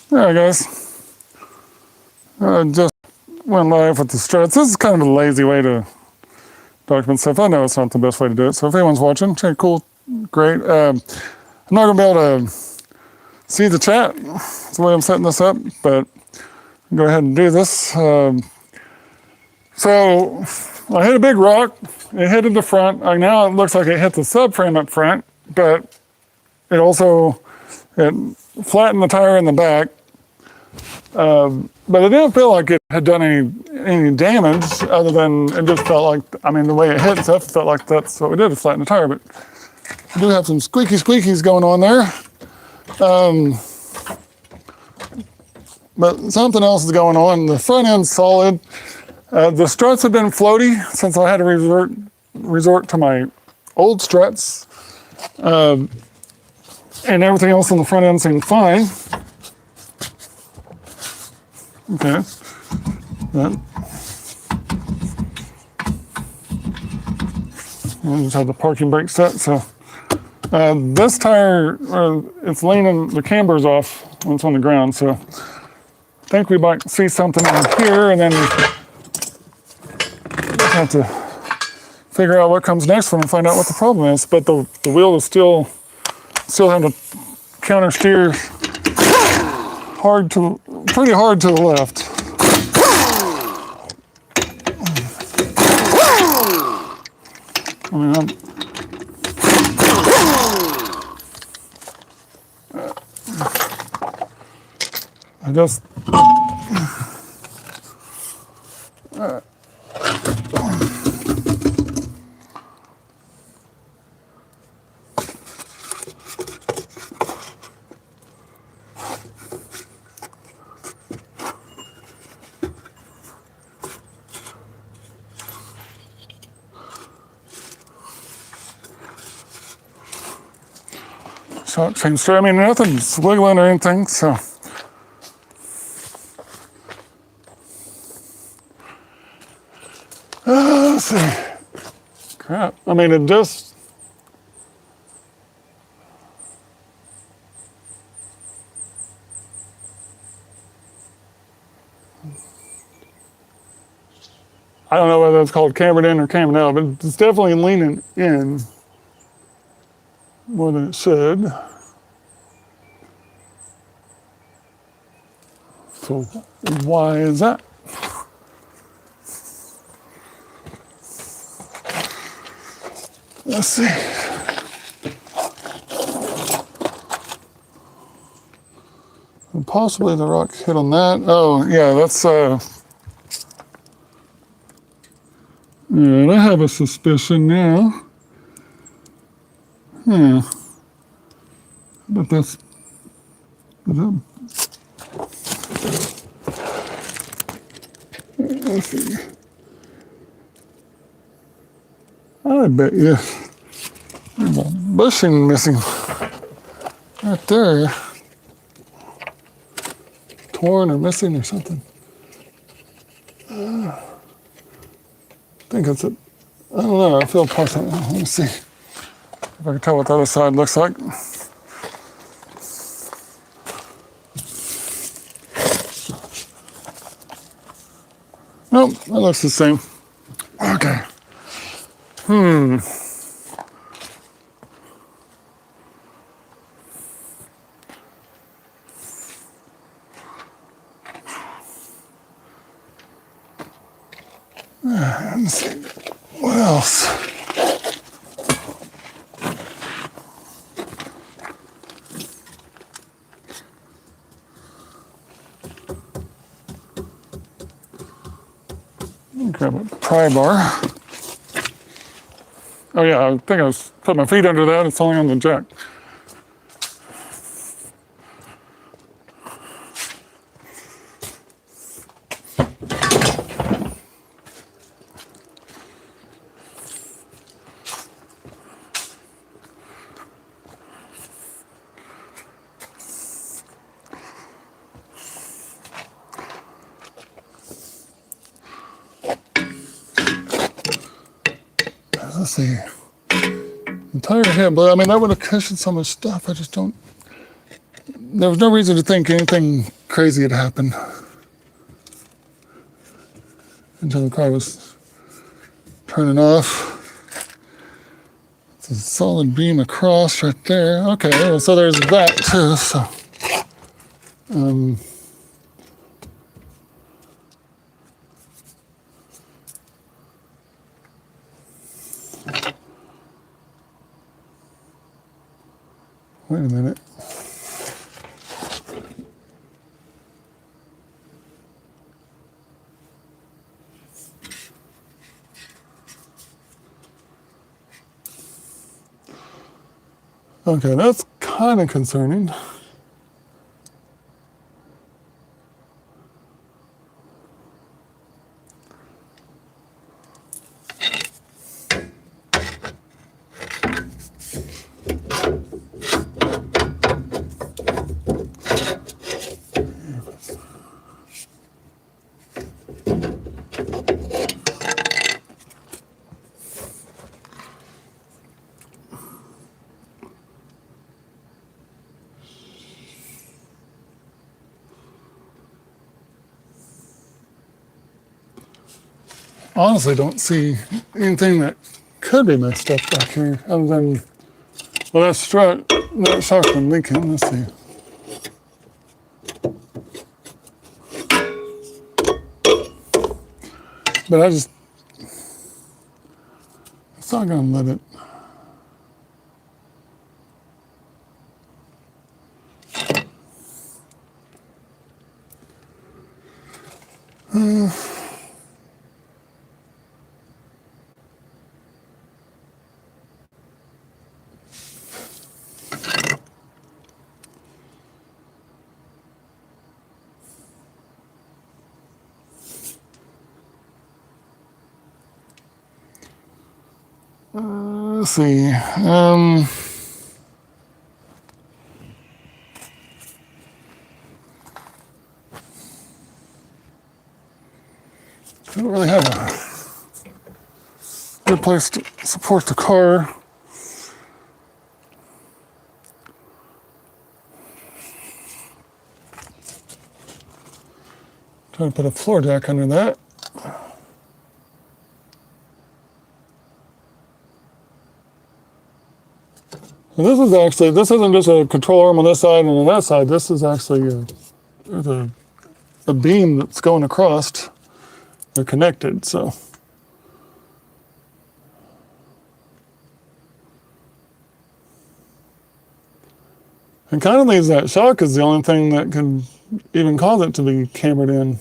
Alright guys, just went live with the struts. This is kind of a lazy way to document stuff. I know it's not the best way to do it, so if anyone's watching, okay, cool, great. I'm not going to be able to see the chat. That's the way I'm setting this up, but go ahead and do this. So I hit a big rock, it hit in the front. Now it looks like it hit the subframe up front, but it also flattened the tire in the back. But it didn't feel like it had done any damage other than it just felt like, I mean, the way it hit and stuff, felt like that's what we did, to flatten the tire. But we do have some squeakies going on there. But something else is going on. The front end's solid. The struts have been floaty since I had to resort to my old struts. And everything else on the front end seemed fine. Okay. I just have the parking brake set. So this tire, it's leaning, the camber's off when it's on the ground. So I think we might see something in here, and then we'll have to figure out what comes next and find out what the problem is. But the wheel is still having to counter steer pretty hard to the left. I mean, I just shock seems straight. I mean, nothing's wiggling or anything, so. Let's see. Crap. I mean, it just. I don't know whether it's called cambered in or cambered out, but it's definitely leaning in more than it should. So why is that? Let's see. And possibly the rock hit on that. Oh yeah, that's yeah, I have a suspicion now. Yeah. But that's let's see. I bet you there's a bushing missing right there. Torn or missing or something. I think it's I don't know, I feel partial. Let me see if I can tell what the other side looks like. Nope, that looks the same. Okay. Let's see. What else? Grab a pry bar. Oh yeah, I think I was putting my feet under that. It's only on the jack. Let's see. The tire head, but I mean, that would have cushioned so much stuff. I just don't there was no reason to think anything crazy had happened until the car was turning off. It's a solid beam across right there. Okay, well, so there's that too. So, wait a minute. Okay, that's kind of concerning. Honestly, don't see anything that could be messed up back here other than, well, that strut, that shock's been leaking. Let's see. But it's not gonna let it. Let's see. I don't really have a good place to support the car. Trying to put a floor jack under that. And this isn't just a control arm on this side and on that side. This is actually a beam that's going across. They're connected, so. And kind of leaves that shock is the only thing that could even cause it to be cambered in.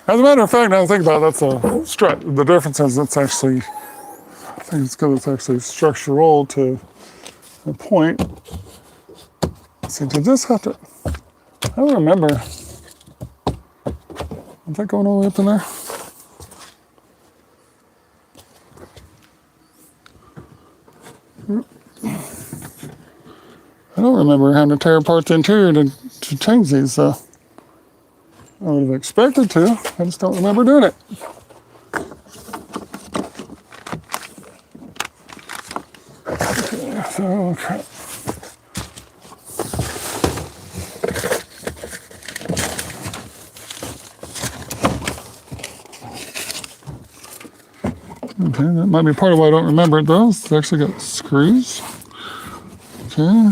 As a matter of fact, now I think about it, that's a strut. The difference is it's actually, I think it's because it's actually structural to a point. So did this have to, I don't remember. Is that going all the way up in there? I don't remember having to tear apart the interior to change these, so I would have expected to. I just don't remember doing it. Okay, so crap. Okay, that might be part of why I don't remember it though. It's actually got screws. Okay.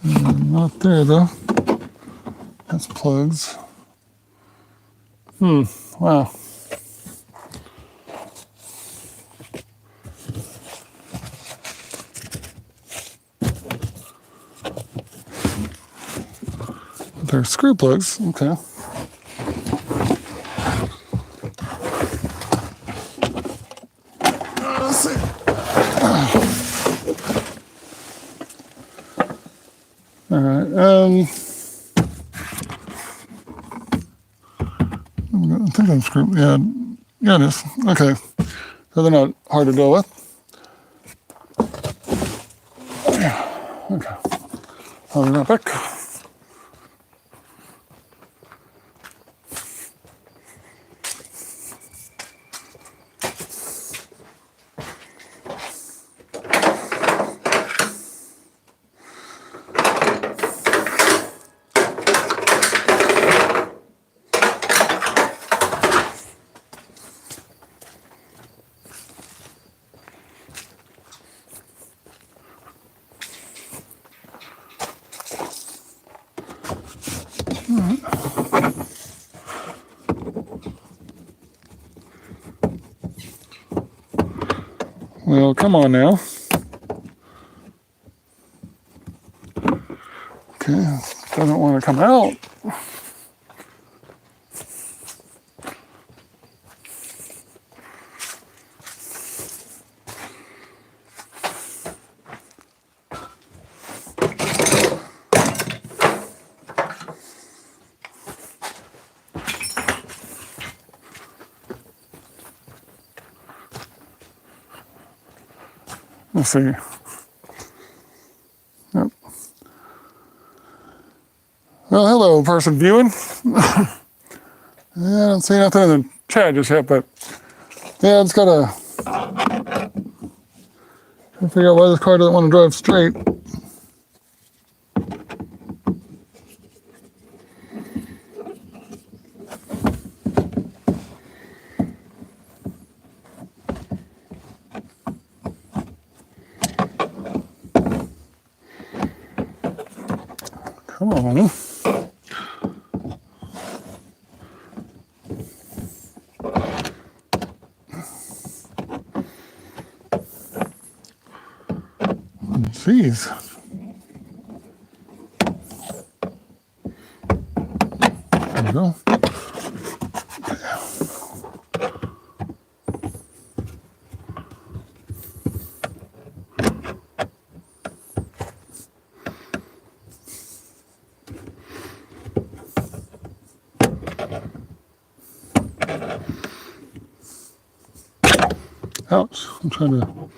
Not there though. That's plugs. Wow. They're screw plugs. Okay. Let's see. All right. I think I'm screwed. Yeah, it is. Okay. So they're not hard to deal with. Okay. I'll be right back. Well, come on now. Okay, doesn't want to come out. Let's see. Yep. Well, hello, person viewing. I don't see nothing in the chat just yet, but yeah, it's gotta figure out why this car doesn't want to drive straight. Come on. Jeez. There we go. Ouch. I'm trying to.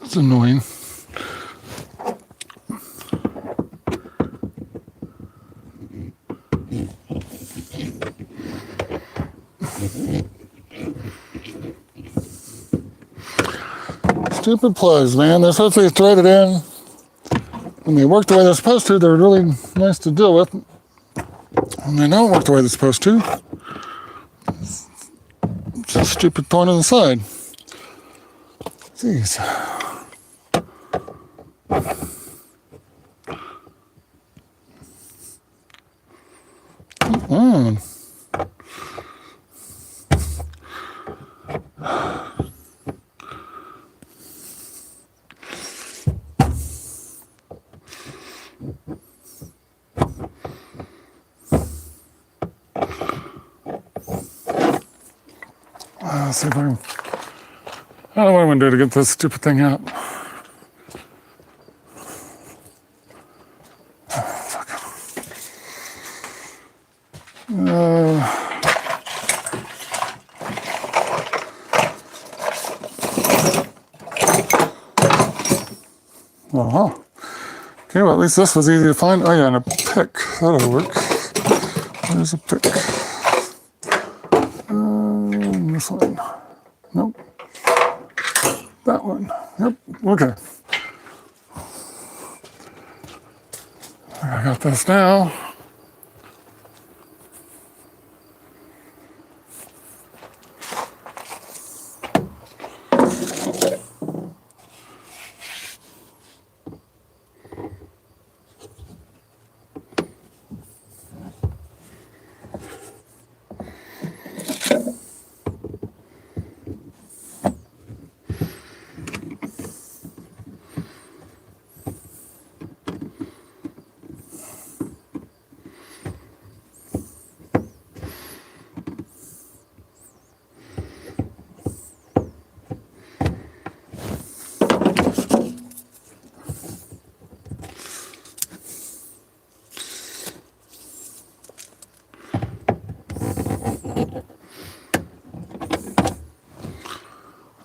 It's annoying. Stupid plugs, man. They're supposed to be threaded in. When they work the way they're supposed to, they're really nice to deal with. When they don't work the way they're supposed to, it's a stupid thorn in the side. Jeez. Come on. Let's see if I can. I don't know what I'm going to do to get this stupid thing out. Uh-huh. Okay, well, at least this was easy to find. Oh, yeah, and a pick. That'll work. There's a pick. This one. Nope. That one. Yep. Okay. I got this now.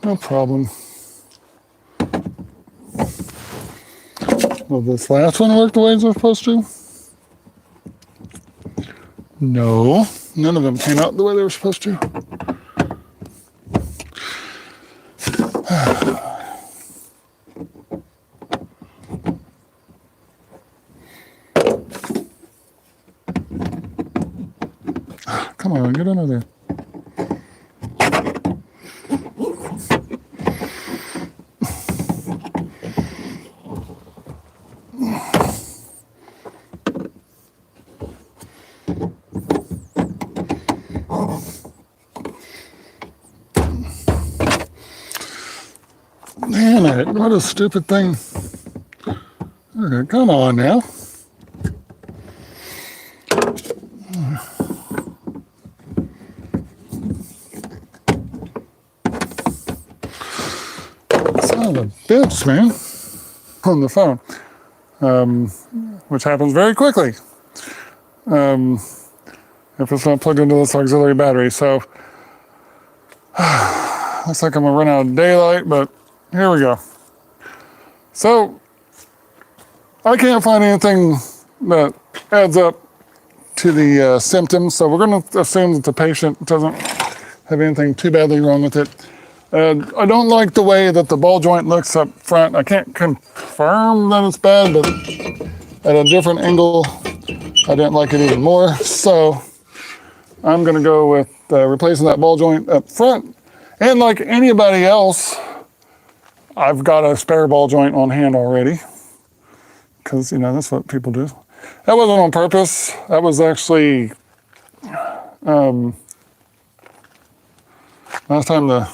No problem. Will this last one work the way it's supposed to? No, none of them came out the way they were supposed to. Come on, get under there. Damn it, what a stupid thing. Okay, come on now. Son of a bitch, man. On the phone, which happens very quickly if it's not plugged into this auxiliary battery. So, looks like I'm gonna run out of daylight, but here we go. So, I can't find anything that adds up to the symptoms, so we're going to assume that the patient doesn't have anything too badly wrong with it. I don't like the way that the ball joint looks up front. I can't confirm that it's bad, but at a different angle, I didn't like it even more. So I'm going to go with replacing that ball joint up front. And like anybody else, I've got a spare ball joint on hand already, because, you know, that's what people do. That wasn't on purpose. That was actually, last time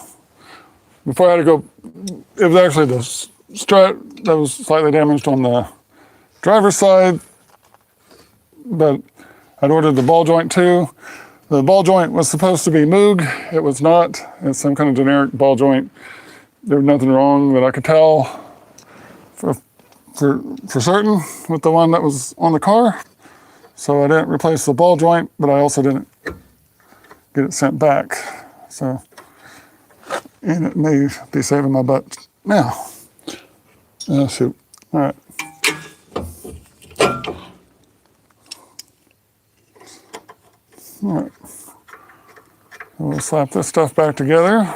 before I had to go, it was actually the strut that was slightly damaged on the driver's side, but I'd ordered the ball joint too. The ball joint was supposed to be Moog. It was not. It's some kind of generic ball joint. There was nothing wrong that I could tell for certain with the one that was on the car. So I didn't replace the ball joint, but I also didn't get it sent back. So, and it may be saving my butt now. Oh, shoot. All right. All right. We'll slap this stuff back together.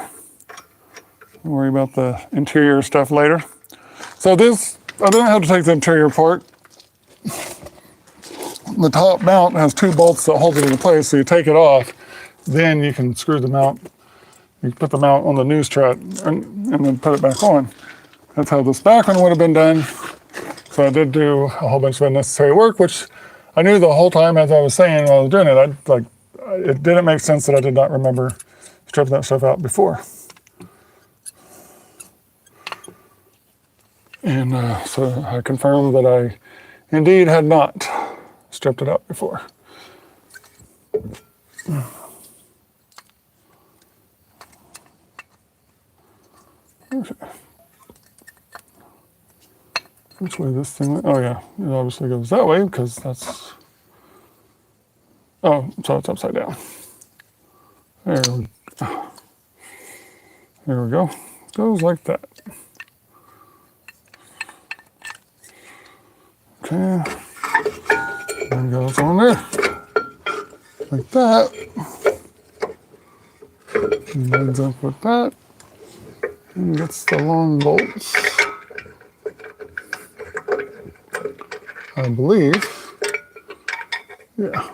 Don't worry about the interior stuff later. So this, I didn't have to take the interior apart. The top mount has two bolts that hold it in place, so you take it off, then you can screw the mount. You put the mount on the new strut and then put it back on. That's how this back one would have been done. So I did do a whole bunch of unnecessary work, which I knew the whole time as I was saying while I was doing it. It didn't make sense that I did not remember stripping that stuff out before. And so I confirmed that I indeed had not stripped it out before. Okay. Which way this thing? Oh yeah, it obviously goes that way because that's. Oh, so it's upside down. There we go. Goes like that. Okay. And goes on there. Like that. And lines up with that. And gets the long bolts. I believe. Yeah.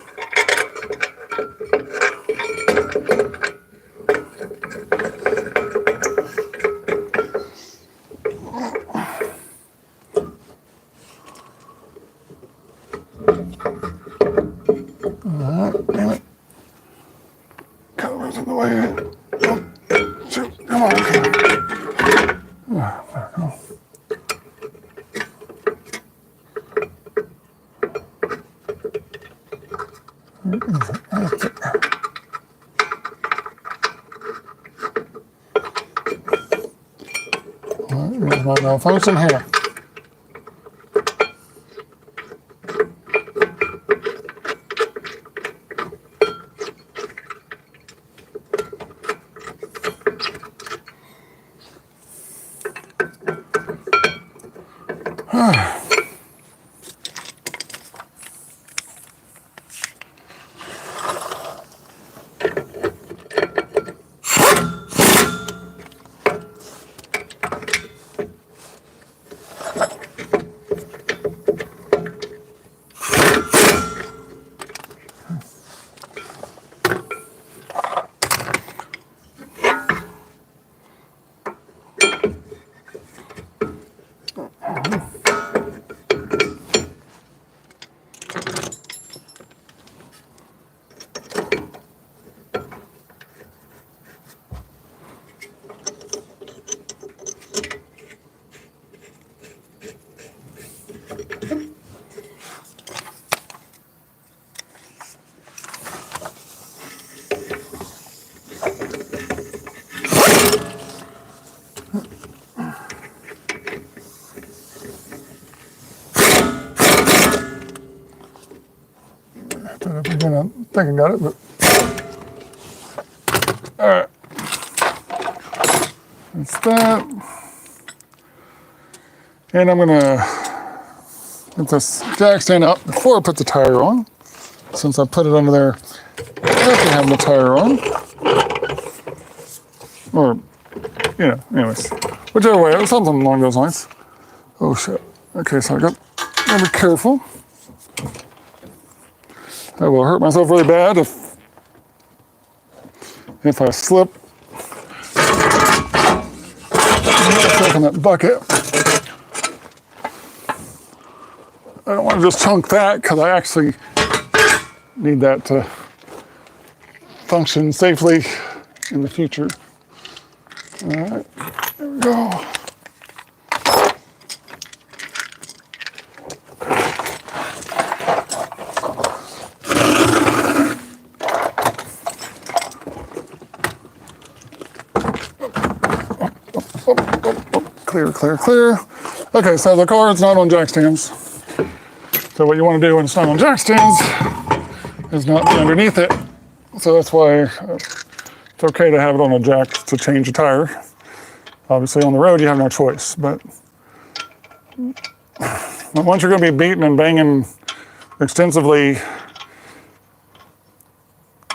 Damn it. Colors in the way. Oh, shoot, come on. There we go. There's my malfunction here. Again, I think I got it, but all right. That's that. And I'm gonna get this jack stand up before I put the tire on. Since I put it under there after having the tire on. Or, you know, anyways. Whichever way, something along those lines. Oh shit. Okay, so gotta be careful. I will hurt myself really bad if I slip. Myself in that bucket. I don't want to just chunk that because I actually need that to function safely in the future. All right, there we go. Clear, clear, clear. Okay, so the car is not on jack stands. So what you want to do when it's not on jack stands is not be underneath it. So that's why it's okay to have it on a jack to change a tire. Obviously on the road you have no choice, but once you're going to be beating and banging extensively,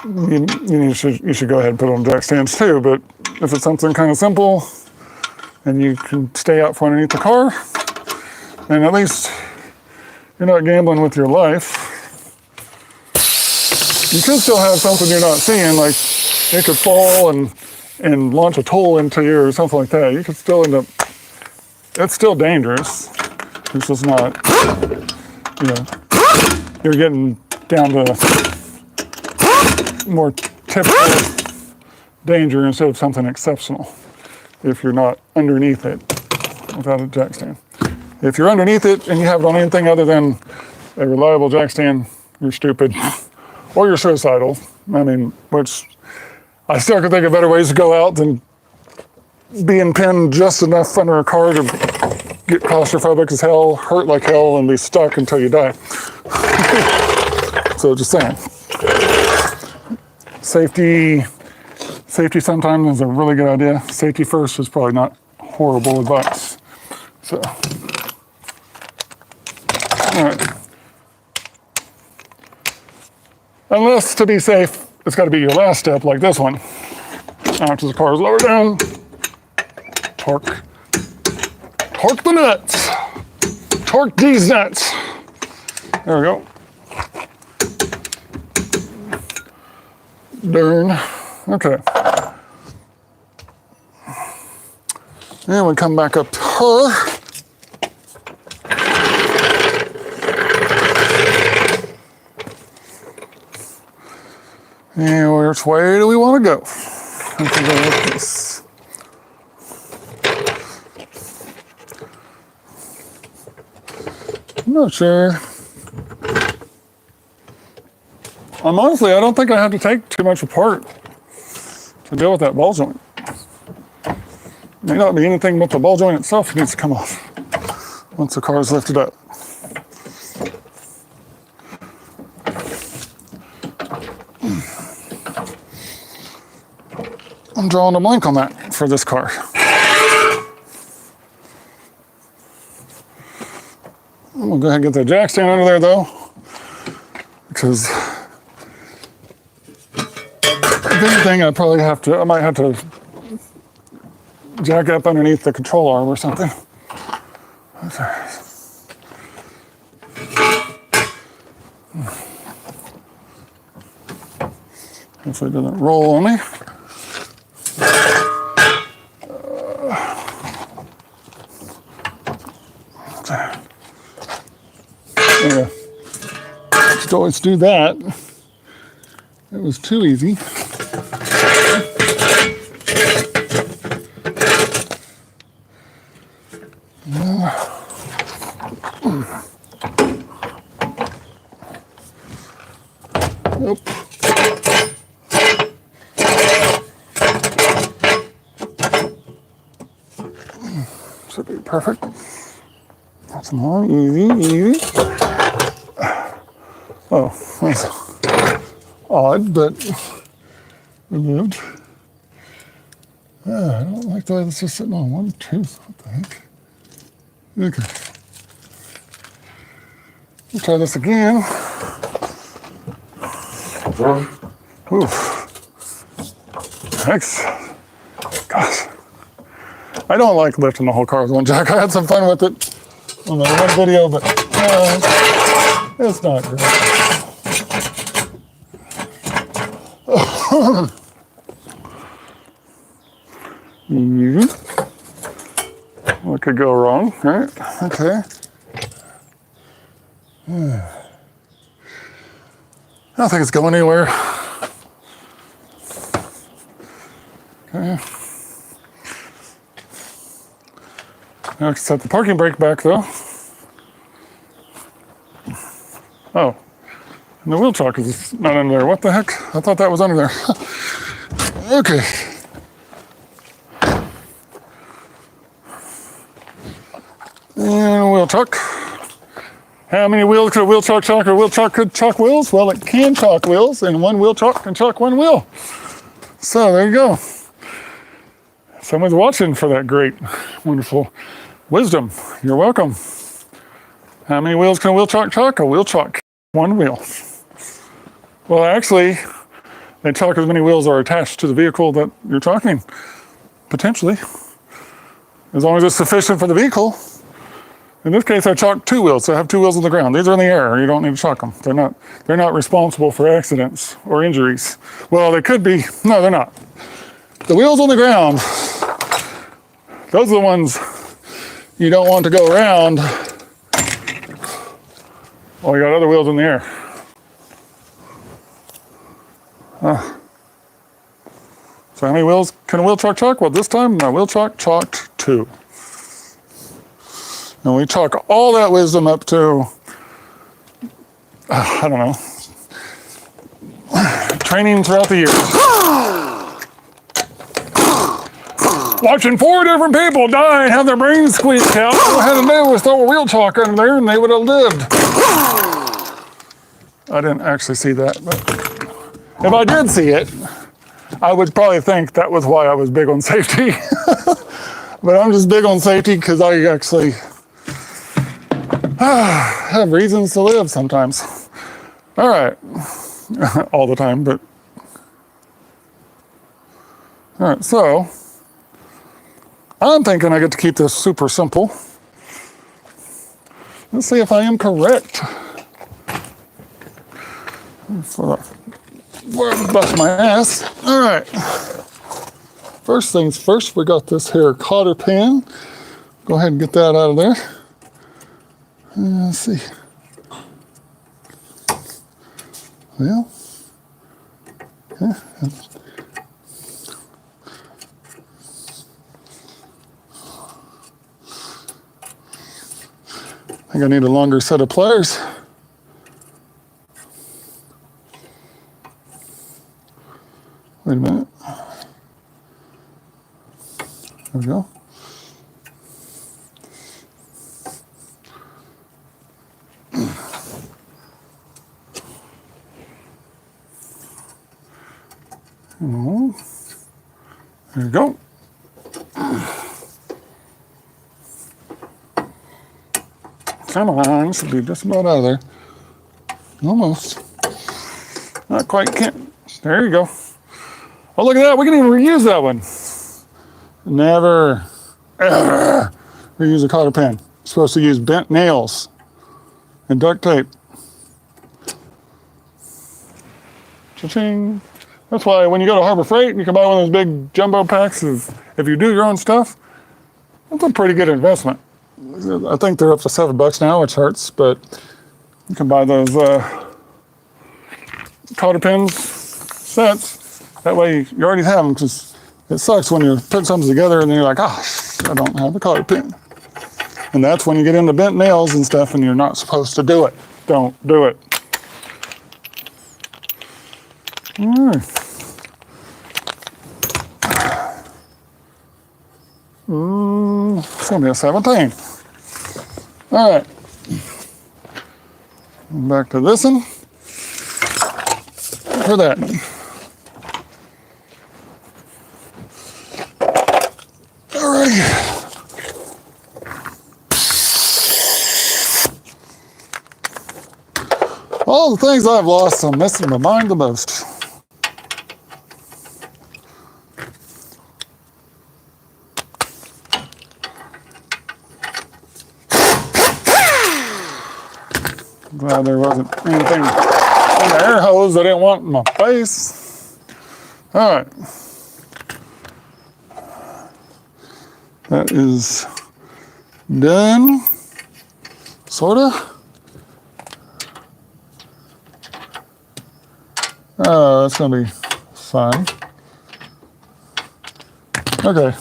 you should go ahead and put it on jack stands too. But if it's something kind of simple and you can stay out from underneath the car, and at least you're not gambling with your life. You could still have something you're not seeing, like it could fall and launch a tool into you or something like that. You could still end up, it's still dangerous. It's just not, you know, you're getting down to more typical danger instead of something exceptional if you're not underneath it without a jack stand. If you're underneath it and you have it on anything other than a reliable jack stand, you're stupid or you're suicidal. I mean, which I still can think of better ways to go out than being pinned just enough under a car to get claustrophobic as hell, hurt like hell, and be stuck until you die. So just saying. Safety sometimes is a really good idea. Safety first is probably not horrible advice. So. All right. Unless, to be safe, it's got to be your last step, like this one. After the car is lower down, torque the nuts. Torque these nuts. There we go. Darn. Okay. And we come back up to her. And which way do we want to go? I can go like this. I'm not sure. Honestly, I don't think I have to take too much apart to deal with that ball joint. It may not be anything but the ball joint itself needs to come off once the car is lifted up. I'm drawing a blank on that for this car. I'm gonna go ahead and get the jack stand under there though, because if anything, I might have to jack up underneath the control arm or something. Hopefully it doesn't roll on me. Yeah. Just always do that. It was too easy. Nope. Should be perfect. That's more easy. Oh, odd, but removed. I don't like the way this is sitting on one tooth. What the heck? Okay. We'll try this again. Oof. Thanks. Gosh. I don't like lifting the whole car with one jack. I had some fun with it on the one video, but it's not great. What could go wrong, right? Okay. I don't think it's going anywhere. Okay. Now I can set the parking brake back though. Oh, and the wheel chock is not under there. What the heck? I thought that was under there. Okay. And wheel chock. How many wheels could a wheel chock chock? Or wheel chock could chock wheels? Well, it can chock wheels, and one wheel chock can chock one wheel. So there you go. Someone's watching for that great, wonderful wisdom. You're welcome. How many wheels can a wheel chock chock? A wheel chock one wheel. Well, actually, they chock as many wheels are attached to the vehicle that you're chocking, potentially, as long as it's sufficient for the vehicle. In this case, I chalked two wheels, so I have two wheels on the ground. These are in the air. You don't need to chalk them. They're not responsible for accidents or injuries. Well, they could be. No, they're not. The wheels on the ground, those are the ones you don't want to go around while you got other wheels in the air. So how many wheels can a wheel chock? Well, this time my wheel chock chalked two. And we chalk all that wisdom up to, I don't know, training throughout the years. Watching 4 different people die and have their brains squeezed out. All I had to do was throw a wheel chalk under there and they would have lived. I didn't actually see that, but if I did see it, I would probably think that was why I was big on safety. But I'm just big on safety because I actually have reasons to live sometimes. All right. All the time, but. All right, so I'm thinking I get to keep this super simple. Let's see if I am correct. Bust my ass. All right. First things first, we got this here cotter pin. Go ahead and get that out of there. Let's see. Well, okay. I think I need a longer set of pliers. Wait a minute. There we go. There you go. Come on, should be just about out of there. Almost. Not quite, can't. There you go. Oh, look at that, we can even reuse that one. Never, ever reuse a cotter pin. Supposed to use bent nails and duct tape. Cha-ching. That's why when you go to Harbor Freight, you can buy one of those big jumbo packs. If you do your own stuff, that's a pretty good investment. I think they're up to $7 now, which hurts, but you can buy those cotter pins sets. That way you already have them, because it sucks when you put something together and then you're like, I don't have a cotter pin. And that's when you get into bent nails and stuff and you're not supposed to do it. Don't do it. All right. It's going to be a 17. All right. Back to this one. for that. Alrighty. All the things I've lost, I'm missing my mind the most. Glad there wasn't anything in the air hose I didn't want in my face. All right. That is done, sorta. Oh, that's gonna be fun. Okay.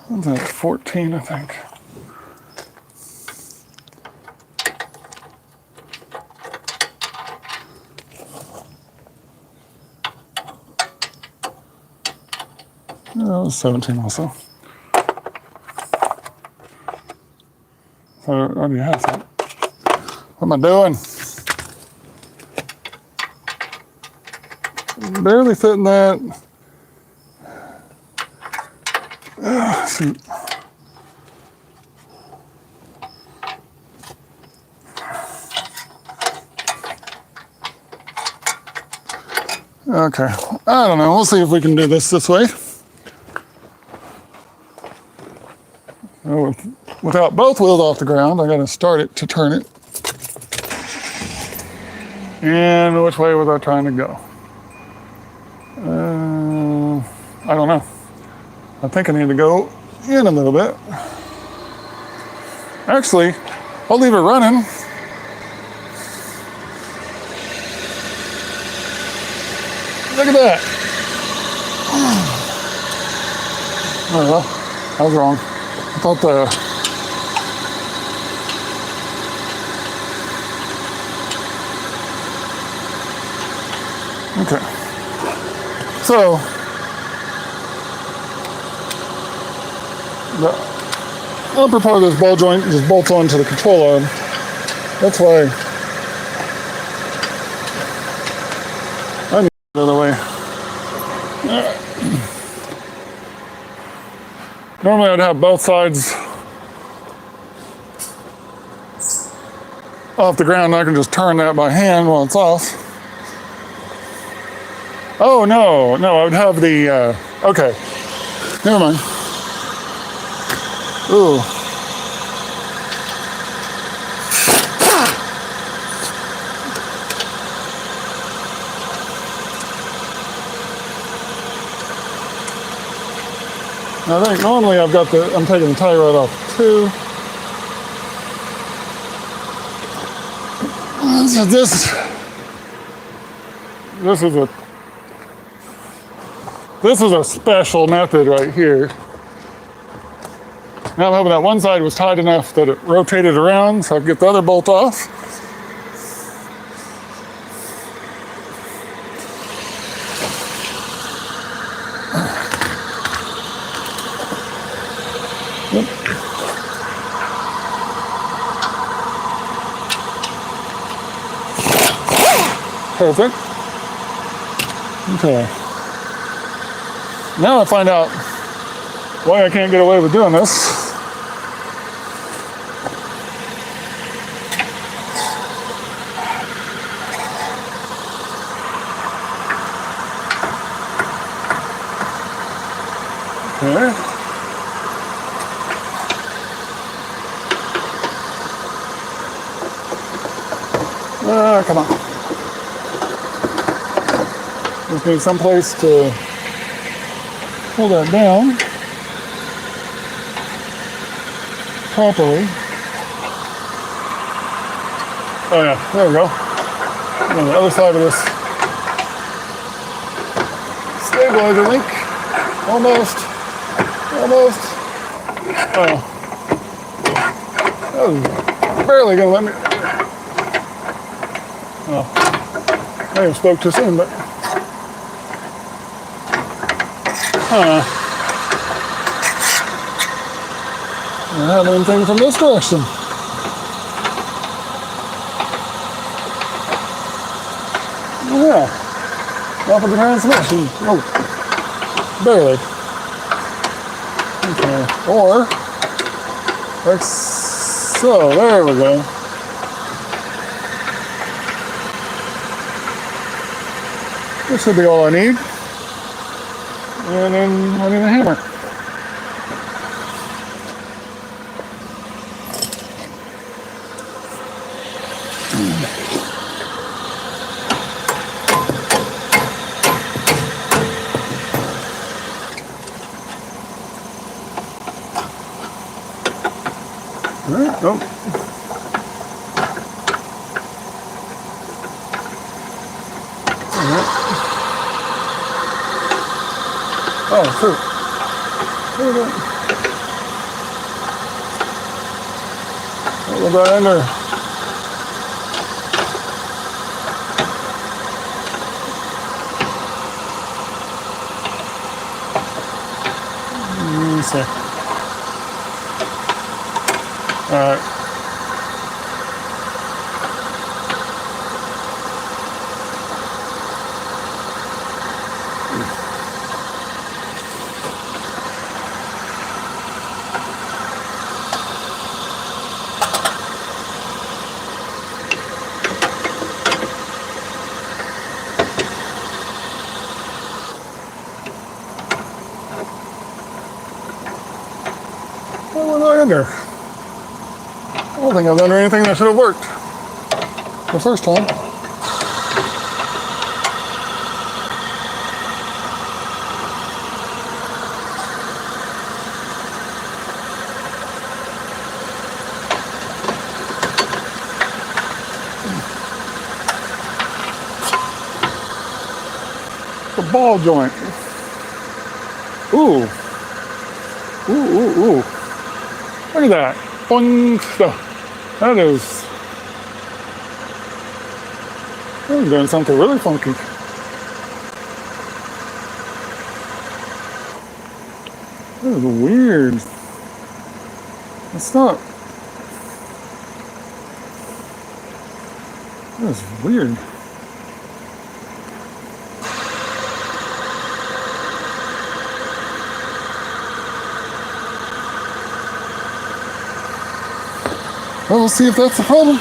What's that, 14, I think. Oh, it was 17 also. So I already have that. What am I doing? Barely fitting that. Shoot. Okay, I don't know. We'll see if we can do this way. Oh, without both wheels off the ground, I gotta start it to turn it. And which way was I trying to go? I don't know. I think I need to go in a little bit. Actually, I'll leave it running. Look at that. Oh well, I was wrong. I thought okay. So, the upper part of this ball joint just bolts onto the control arm. That's why I need to get out of the way. Normally I'd have both sides off the ground. I can just turn that by hand while it's off. Oh, no, I would have the, okay, never mind. Ooh. I think normally I'm taking the tie rod off too. So this is a special method right here. Now I'm hoping that one side was tight enough that it rotated around so I could get the other bolt off. Yep. Perfect. Okay. Now I find out why I can't get away with doing this. Okay. Come on. Just need some place to pull that down properly. Oh yeah, there we go. On the other side of this stabilizer link. Almost. Oh. That was barely gonna let me. Oh. I even spoke too soon, but I don't have anything from this direction. Yeah. Off of the transmission. Oh. Barely. Okay. Or, like so. There we go. This should be all I need. And then I need a hammer. All right. Oh. Oh, shoot. Look at that. What was that in there? Let me see. All right. What was I in there? I don't think I've done anything that should have worked the first time. The ball joint. Ooh. Ooh, ooh, ooh. Look at that. Boing stuff. That is doing something really funky. That is weird. It's not. That is weird. Well, we'll see if that's the problem.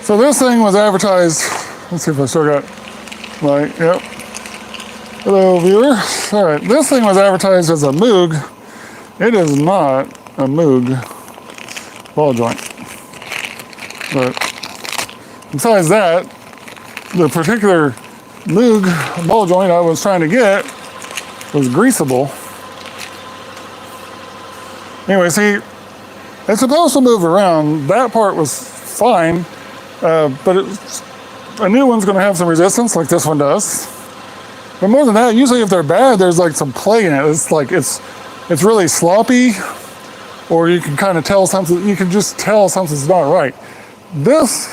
So this thing was advertised. Let's see if I still got my, yep. Hello, viewer. All right, this thing was advertised as a Moog. It is not a Moog ball joint. But besides that, the particular Moog ball joint I was trying to get was greasable. Anyway, see, it's supposed to move around. That part was fine. But a new one's going to have some resistance like this one does. But more than that, usually if they're bad, there's like some play in it. It's like it's really sloppy, or you can kind of tell something. You can just tell something's not right. This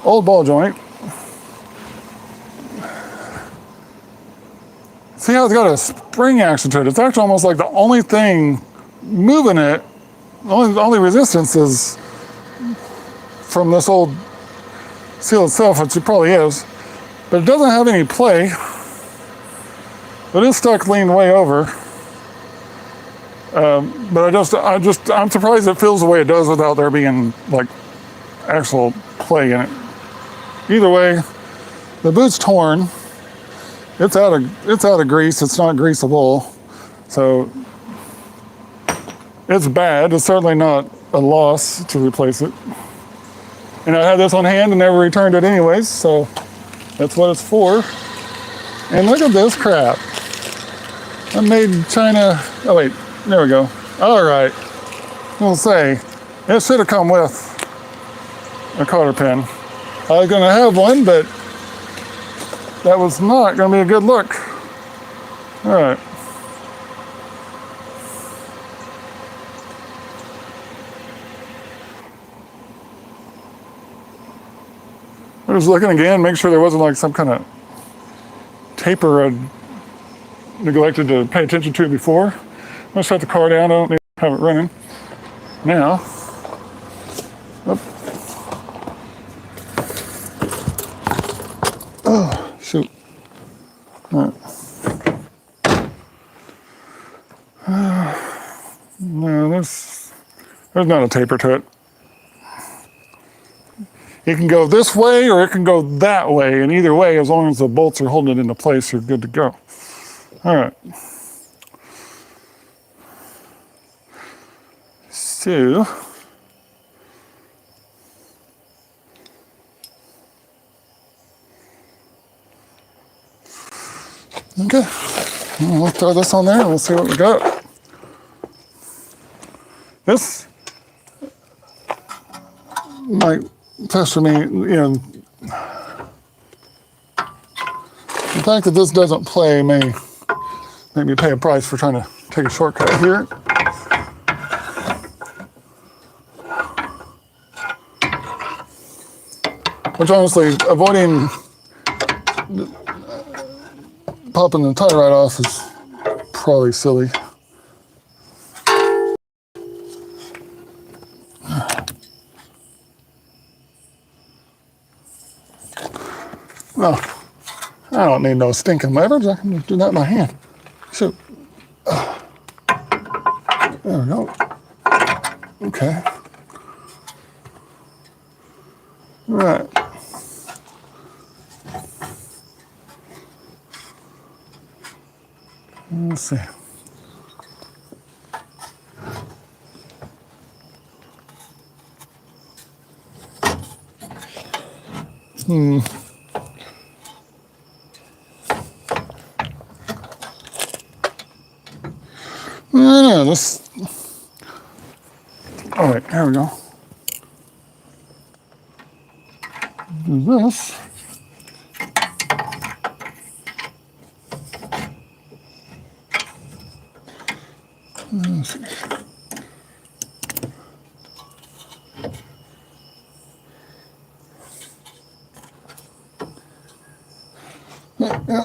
old ball joint, see how it's got a spring action to it? It's actually almost like the only thing moving it. The only resistance is from this old seal itself, which it probably is, but it doesn't have any play. It is stuck leaned way over. But I'm surprised it feels the way it does without there being like actual play in it. Either way, The boot's torn. It's out of grease. It's not greasable. So it's bad. It's certainly not a loss to replace it. And I had this on hand and never returned it anyways, so that's what it's for. And look at this crap. I made in China. Oh wait, there we go. All right. I'll say, it should have come with a cotter pin. I was gonna have one, but that was not gonna be a good look. All right. I was looking again, make sure there wasn't like some kind of taper I'd neglected to pay attention to before. I'm gonna shut the car down. I don't need to have it running now. Oop. Oh, shoot. All right. No, there's not a taper to it. It can go this way or it can go that way, and either way, as long as the bolts are holding it into place, you're good to go. All right. So, okay, we'll throw this on there and we'll see what we got. This might pester me, the fact that this doesn't play may make me pay a price for trying to take a shortcut here. Which honestly, avoiding popping the tire right off is probably silly. No, I don't need no stinking levers. I can just do that in my hand. So, there we go. Okay. All right. Let's see. No, this. Oh wait, there we go. Do this. Let's see. Yeah.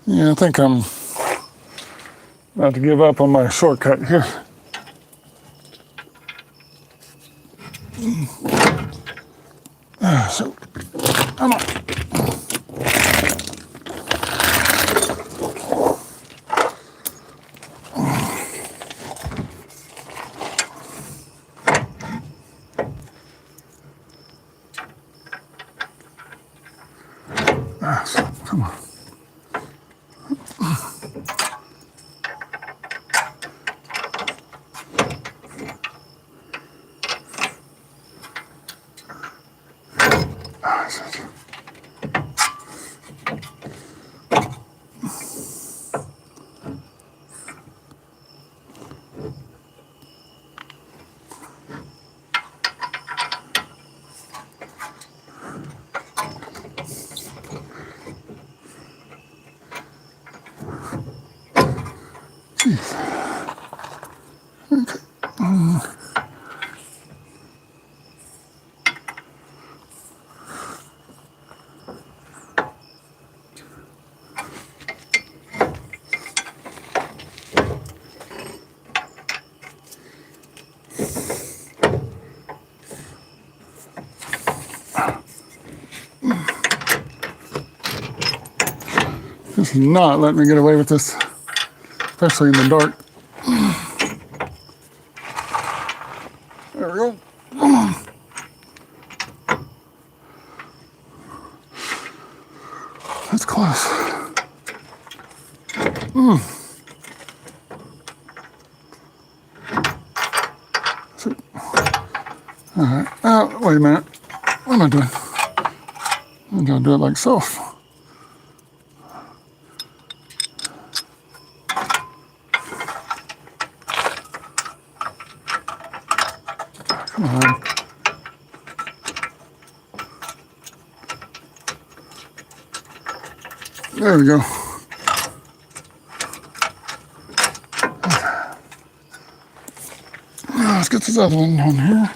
Yeah, I think I'm about to give up on my shortcut here. So, come on. So, come on. This is not letting me get away with this. especially in the dark. There we go. That's close. All right. Wait a minute. What am I doing? I'm gonna do it like so. Come on. There we go. Now let's get this other one on here.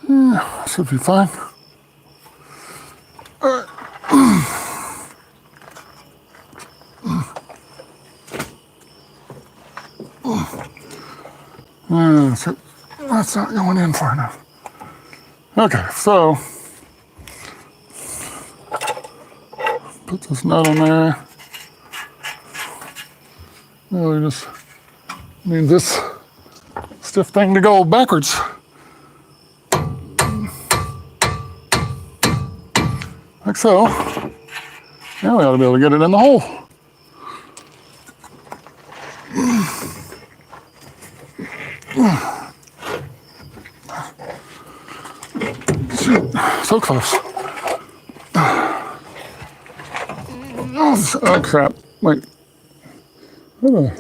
Yeah, should be fine. All right. So that's not going in far enough. Okay, so put this nut on there. Really just need this stiff thing to go backwards. Like so. Now we ought to be able to get it in the hole. Shoot, so close. Oh crap, wait. How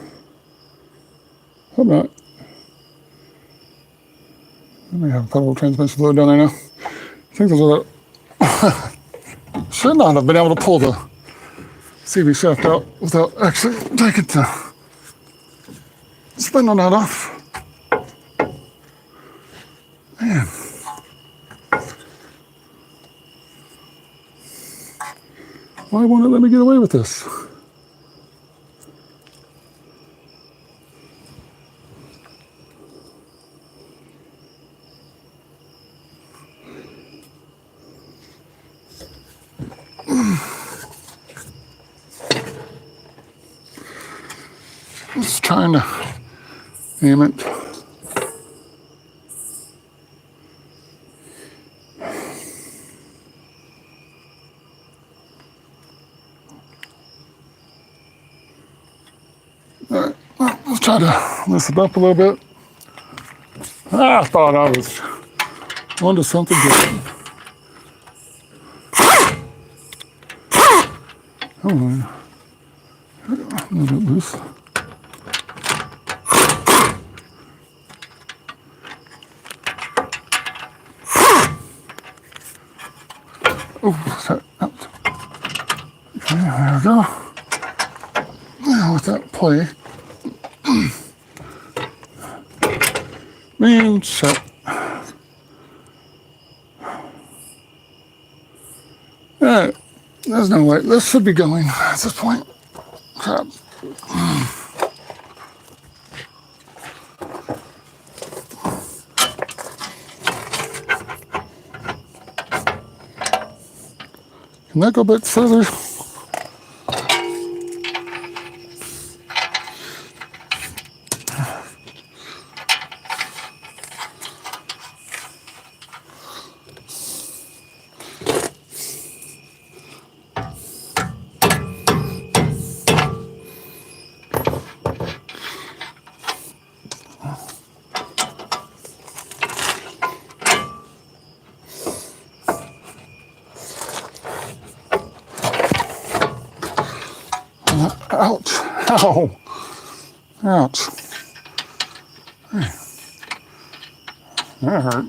about, I may have a little transmission fluid down there now. I think there's a little, should not have been able to pull the CV shaft out without actually taking the spindle nut off. Man. Why won't it let me get away with this? Just trying to aim it. All right, well, let's try to loosen it up a little bit. I thought I was onto something good. Oh, a little bit loose. Oh, that out. Okay, there we go. Now with that play, and set. Alright, there's no way. This should be going at this point. Crap. Can that go a bit further? Ouch. Ow. Ouch. Hey. That hurt.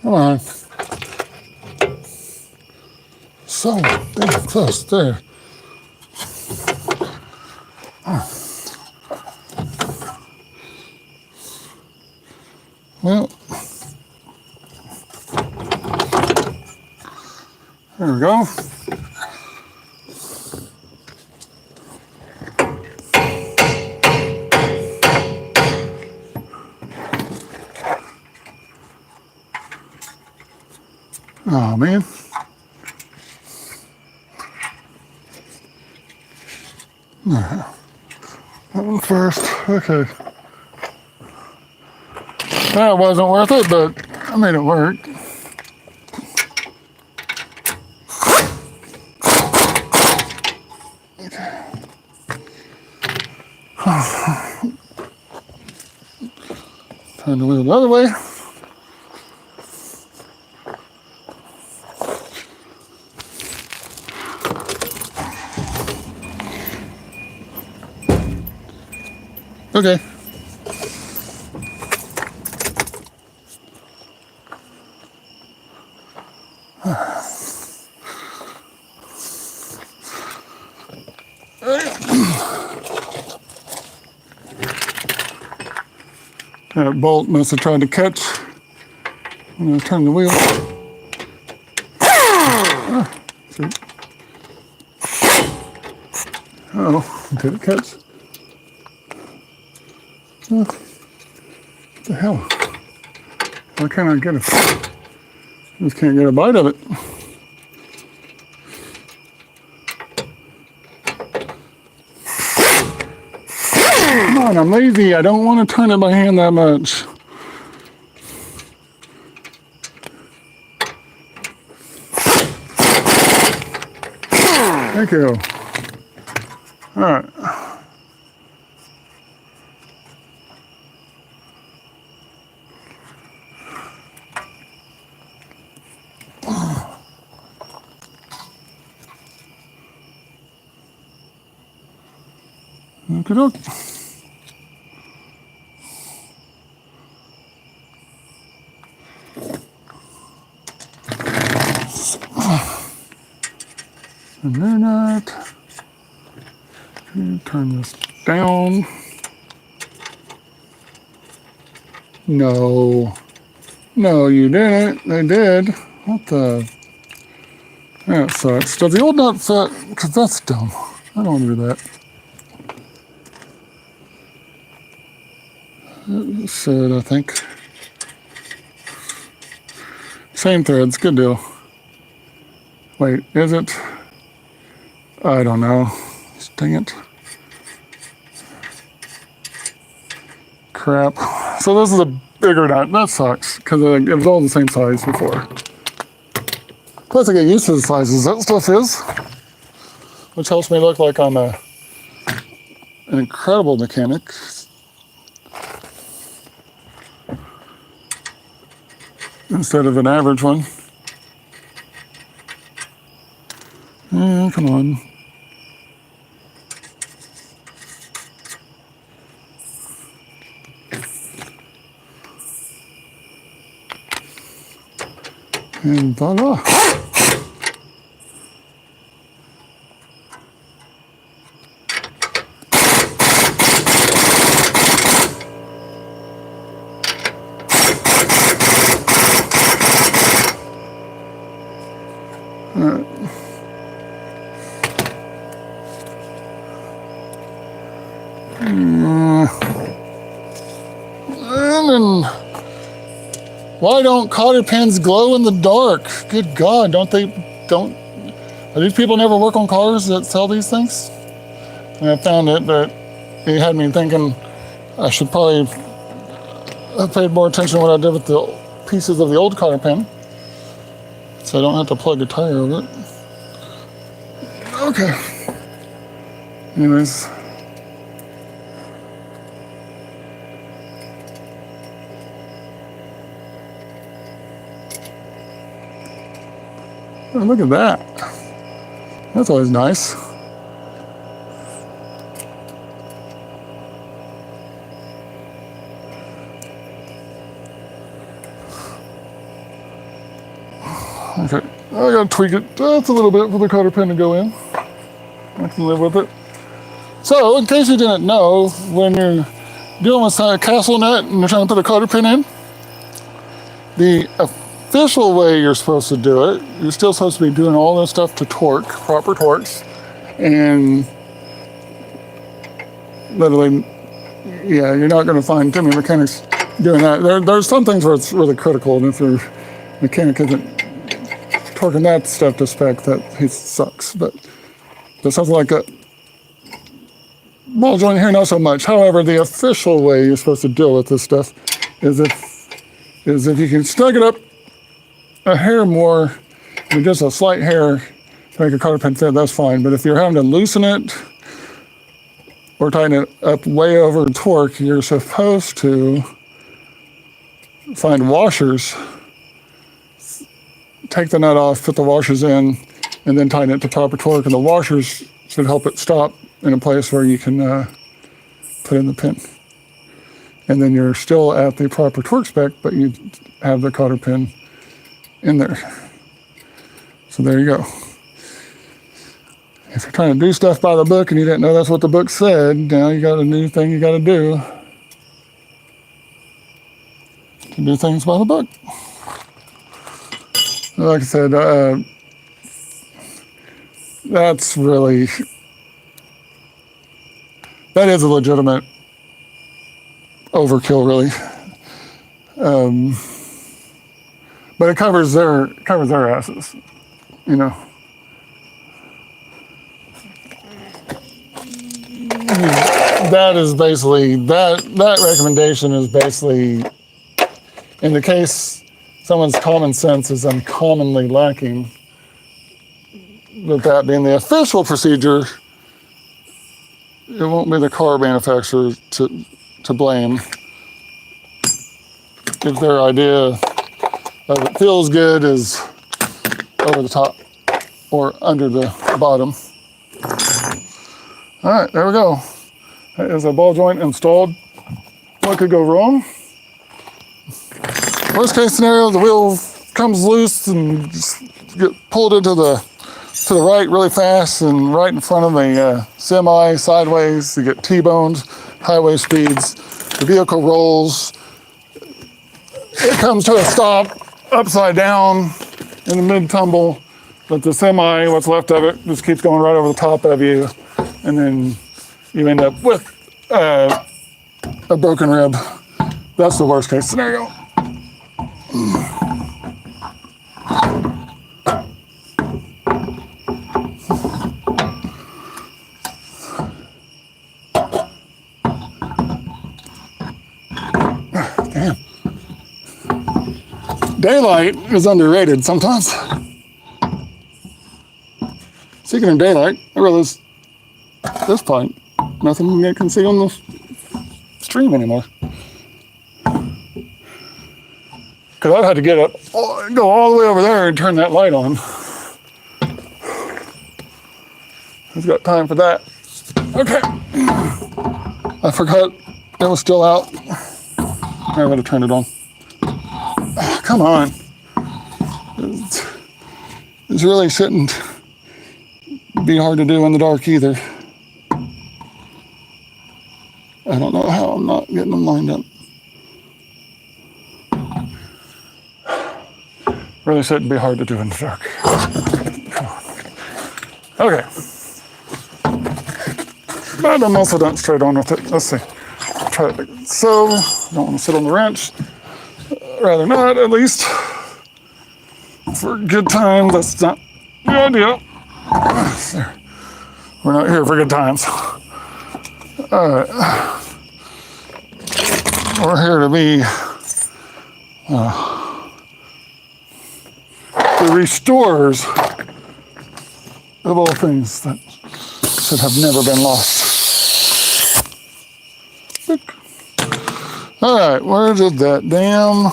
Come on. So damn close there. Well, there we go. Oh man. That one first. Okay. That wasn't worth it, but I made it work. Turn the wheel the other way. Okay. That bolt must have tried to catch when I turned the wheel. Oh, did it catch? What the hell? Why can't I get it? I just can't get a bite of it. Come on, I'm lazy. I don't want to turn it by hand that much. Thank you. All right. Okie doke. And then that. Turn this down. No. No, you didn't. They did. What the? That sucks. Does the old nut fit? Because that's dumb. I don't want to do that. It should, I think. Same threads. Good deal. Wait, is it? I don't know. Dang it. Crap. So this is a bigger nut. That sucks, because it was all the same size before. Plus I get used to the sizes that stuff is, which helps me look like I'm an incredible mechanic. Instead of an average one. Come on. And voila. And then, why don't cotter pins glow in the dark? Good God, are these people never work on cars that sell these things? And I found it, but it had me thinking I should probably have paid more attention to what I did with the pieces of the old cotter pin, so I don't have to plug a tire over it. Okay. Anyways. Oh, look at that. That's always nice. Okay, I gotta tweak it just a little bit for the cotter pin to go in. I can live with it. So, in case you didn't know, when you're dealing with a castle net and you're trying to put a cotter pin in, the official way you're supposed to do it, you're still supposed to be doing all this stuff to torque, proper torques, and literally, yeah, you're not going to find too many mechanics doing that. There's some things where it's really critical, and if your mechanic isn't torquing that stuff to spec, that he sucks. But something like a ball joint here, not so much. However, the official way you're supposed to deal with this stuff is if you can snug it up a hair more, just a slight hair to make a cotter pin fit, that's fine. But if you're having to loosen it or tighten it up way over torque, you're supposed to find washers, take the nut off, put the washers in, and then tighten it to proper torque. And the washers should help it stop in a place where you can put in the pin. And then you're still at the proper torque spec, but you have the cotter pin in there. So there you go. If you're trying to do stuff by the book and you didn't know that's what the book said, now you got a new thing you got to do things by the book. Like I said, that's really, that is a legitimate overkill, really. But it covers their asses, you know. That is basically, that recommendation is basically, in the case someone's common sense is uncommonly lacking, with that being the official procedure, it won't be the car manufacturer to blame if their idea of it feels good is over the top or under the bottom. All right, there we go. That is a ball joint installed. What could go wrong? Worst case scenario, the wheel comes loose and just get pulled into the right really fast and right in front of a semi sideways. You get T-boned, highway speeds. The vehicle rolls. It comes to a stop upside down in the mid-tumble, but the semi, what's left of it, just keeps going right over the top of you, and then you end up with a broken rib. That's the worst case scenario. Damn. Daylight is underrated sometimes. Speaking of daylight, I realized this point, nothing you can see on the stream anymore. Because I've had to get up, go all the way over there and turn that light on. Who's got time for that? Okay. I forgot it was still out. I would have turned it on. Come on. This really shouldn't be hard to do in the dark either. I don't know how I'm not getting them lined up. Really shouldn't be hard to do in the dark. Come on. Okay. But I'm also not straight on with it. Let's see. Try it. So, don't want to sit on the wrench. Rather not, at least. For good times, that's not the idea. There. We're not here for good times. Alright. We're here to be the restorers of all things that should have never been lost. Alright, where did that damn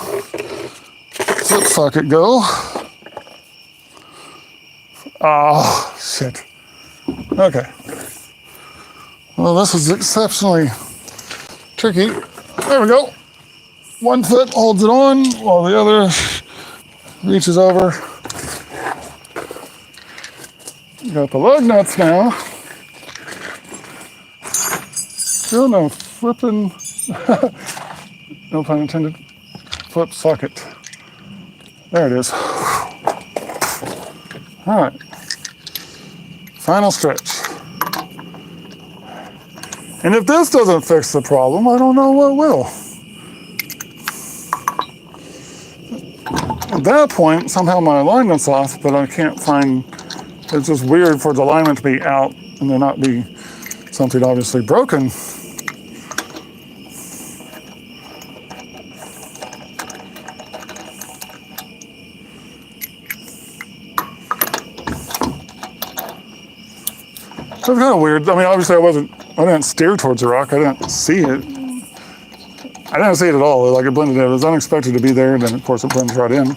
flip socket go? Oh, shit. Okay. Well, this is exceptionally tricky. There we go. One foot holds it on while the other reaches over Got the lug nuts now. Still no flipping, no pun intended, flip socket. There it is. All right, final stretch. And if this doesn't fix the problem, I don't know what will. At that point, somehow my alignment's off, but I can't find, it's just weird for the alignment to be out and there not be something obviously broken. So it's kind of weird. I mean, obviously I didn't steer towards the rock. I didn't see it. I didn't see it at all. Like it blended in. It was unexpected to be there, and then of course it blends right in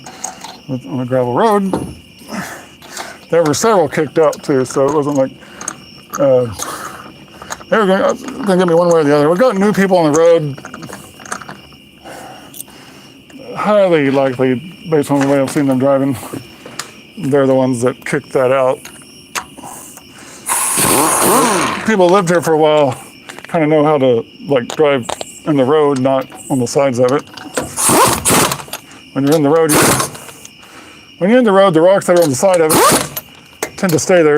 on a gravel road. There were several kicked up too, so it wasn't like they were going to get me one way or the other. We've got new people on the road. Highly likely, based on the way I've seen them driving, they're the ones that kicked that out. People lived here for a while, kind of know how to like drive in the road, not on the sides of it. When you're in the road, the rocks that are on the side of it tend to stay there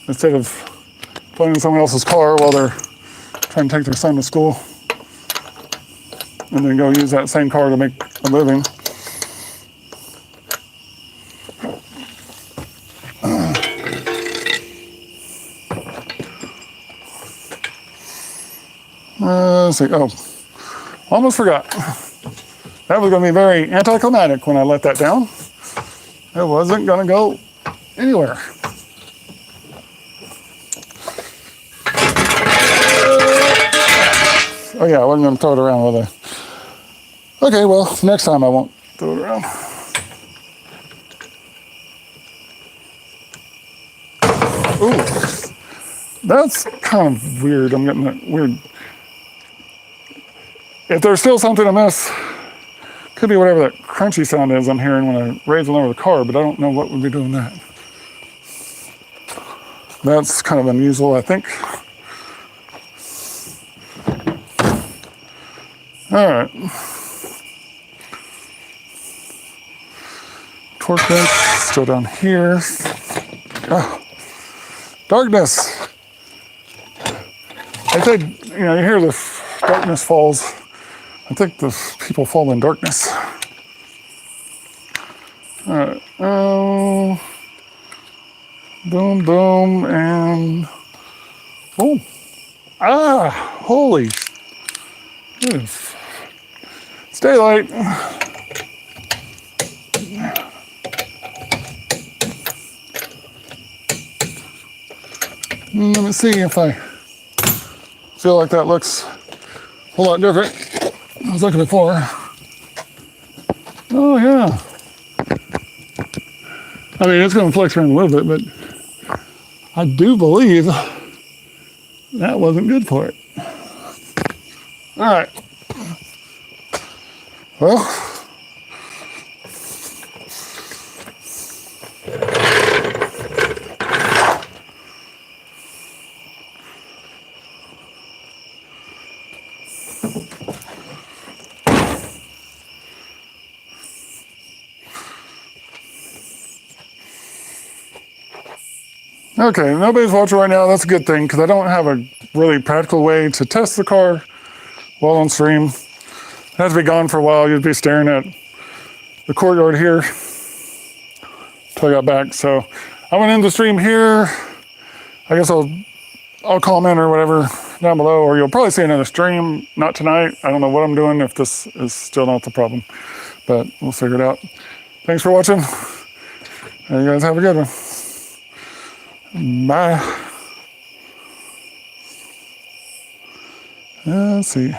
instead of playing in someone else's car while they're trying to take their son to school and then go use that same car to make a living. Let's see. Oh, almost forgot. That was going to be very anticlimactic when I let that down. It wasn't going to go anywhere. Oh yeah, I wasn't going to throw it around, was I? Okay, well, next time I won't throw it around. Ooh, that's kind of weird. I'm getting that weird. If there's still something amiss, could be whatever that crunchy sound is I'm hearing when I raise and lower the car, but I don't know what would be doing that. That's kind of unusual, I think. All right. Torque wrench still down here. Oh, darkness. I think, you hear the darkness falls. I think the people fall in darkness. All right. Oh, boom, boom, and boom. Ah, holy. Yes. It's daylight. Let me see if I feel like that looks a whole lot different than I was looking before. Oh yeah. I mean, it's going to flex around a little bit, but I do believe that wasn't good for it. All right. Well, okay, nobody's watching right now. That's a good thing because I don't have a really practical way to test the car while on stream. It has to be gone for a while. You'd be staring at the courtyard here until I got back. So I went into the stream here. I guess I'll comment or whatever down below, or you'll probably see another stream. Not tonight. I don't know what I'm doing if this is still not the problem, but we'll figure it out. Thanks for watching. You guys have a good one. Bye. Let's see.